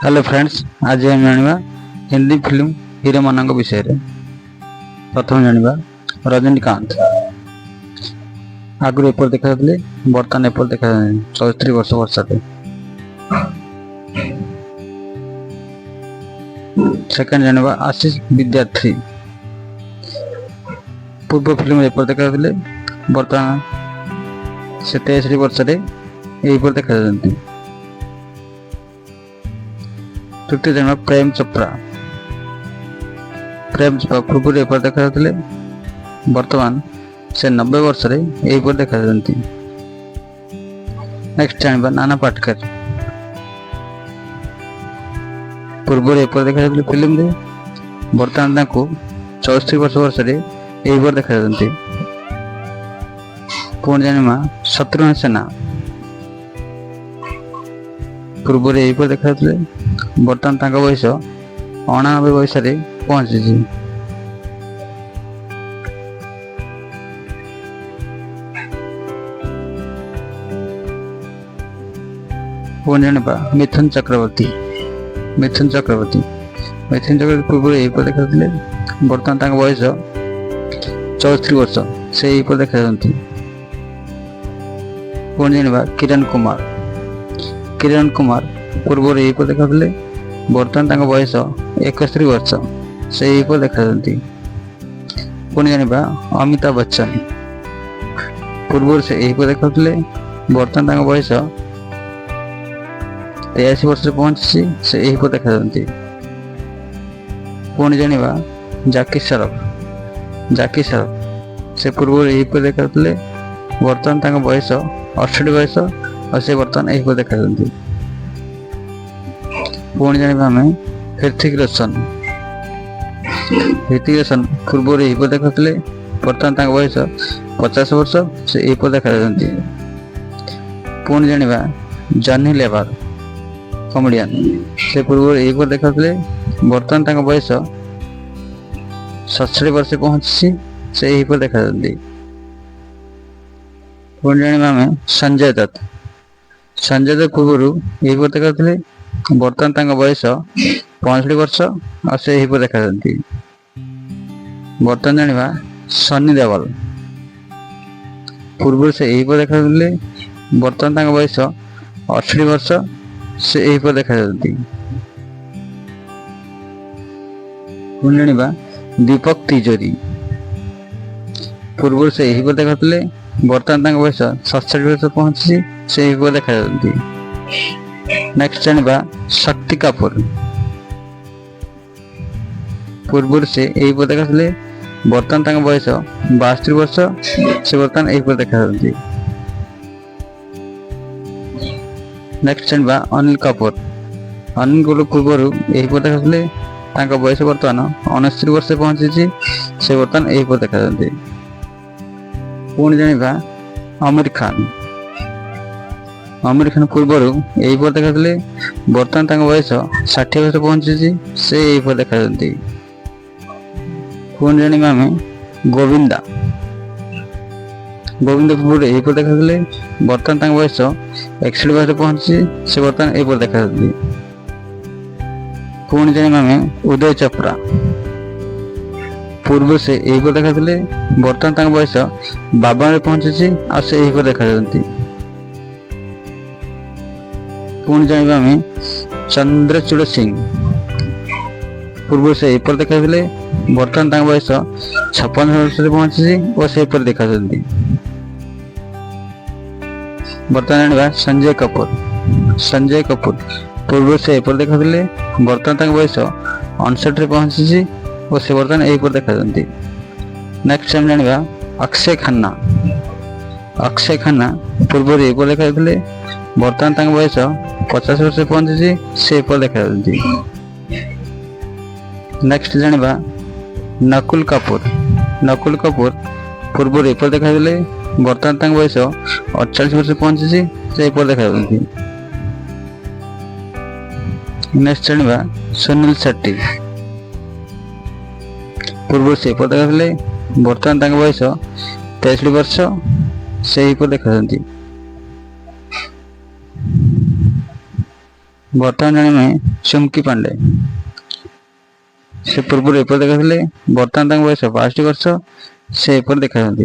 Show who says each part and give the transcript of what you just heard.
Speaker 1: Hello friends, आज हम जानिबा Hindi film hero मानक विषय रे। प्रथम जानिबा रजनीकांत। आगु एपर देखा बर्तमान एपर देखा 74 वर्ष वर्षाते। सेकंड जानिबा आशीष विद्यार्थी। पूर्व फिल्म एपर देखा बर्तमान से 63 वर्ष एपर देखा। तृतीय जन्म प्रेम चोपड़ा। पूर्व एपर देखा बर्तमान से 90 वर्ष देखा। नेक्स्ट जानवा नाना पाटकर। पूर्व एपर देखा फिल्म रे बर्तमान 64 वर्ष देखा। पुणी जानिमा शत्रुघ्न सिन्हा। पूर्व एपर देखा बर्तमान बयस 89 वर्ष पहुंची। पुणी जानिबा मिथुन चक्रवर्ती। पूर्व एपर देखा बर्तमान बयस 64 वर्ष से देखा। पुणी जानिबा किरण कुमार। पूर्व एपर देखा बर्तमान बयस 61 वर्ष से देखा। पुणी जानिबा अमिताभ बच्चन। पूर्व से देखा बर्तमान बयस 83 वर्ष पहुंची से देखा। पुणी जानिबा जाकी श्रॉफ। से पूर्व देखा बर्तमान बयस 68 वर्ष और से बर्तमान देखा। पुणी जानिबा हमें ऋतिक रोशन। पूर्व देखा बर्तमान बयस 50 वर्ष से देखा। पुणी जानिबा जॉनी लेवर कॉमेडियन। से पूर्व देखा बर्तमान बयस 67 वर्ष पहुंची से देखा। पुणी जानिबा हमें संजय दत्त। पूर्व देखा बर्तमान बयस 65 वर्ष और से देखा। बर्तमान जानिबा सनी देओल। पूर्व से देखा बर्तमान बयस 68 वर्ष से देखा। पुणी जानिबा दीपक तिजोरी। पूर्व से देखा बर्तमान बयस 67 वर्ष पहुंची से देखा। नेक्स्ट जानिबा शक्ति कपूर। पूर्व से देखा बर्तमान बयस 62 वर्ष से बर्तमान देखा। नेक्स्ट जानिबा अनिल कपूर। पूर्व देखा बयस बर्तमान 69 वर्ष पहुंची से बर्तमान देखा। पुणी जानिबा आमिर खान। पूर्व देखा बर्तमान बयस 60 वर्ष पहुंची से देखा। पुणी जानिबा हमें गोविंदा। पूर्व देखा बर्तमान बयस 61 वर्ष पहुंची से बर्तमान देखा। पुणी जानिबा हमें उदय चोपड़ा। पूर्व से देखा बर्तमान बयस 52 पहुंची और से देखा। पुणी जानिबा हमें चंद्रचूड़ सिंह। पूर्व से देखा बर्तमान बयस 56 वर्ष पहुंची और से देखा। बर्तमान जानिबा संजय कपूर। पूर्व से देखा बर्तमान बयस 59 पहुंची और से बर्तमान देखा। नेक्स्ट टाइम जानिबा अक्षय खन्ना। पूर्व देखा बर्तमान बयस 50 वर्ष पहुंची से देखा। नेक्स्ट जानिबा नकुल कपूर। पूर्व देखा बर्तमान बयस 48 वर्ष पहुंची से देखा। नेक्स्ट जानिबा सुनील शेट्टी। पूर्व से देखा बर्तमान बयस 63 वर्ष से देखा। ବର୍ତ୍ତମାନ ଜଣେ ନୁହେଁ ଚୁମ୍କି ପାଣ୍ଡେ। ସେ ପୂର୍ବରୁ ଏପରି ଦେଖାଥିଲେ, ବର୍ତ୍ତମାନ ତାଙ୍କ ବୟସ 62 ବର୍ଷ, ସେ ଏପରି ଦେଖାଯାନ୍ତି।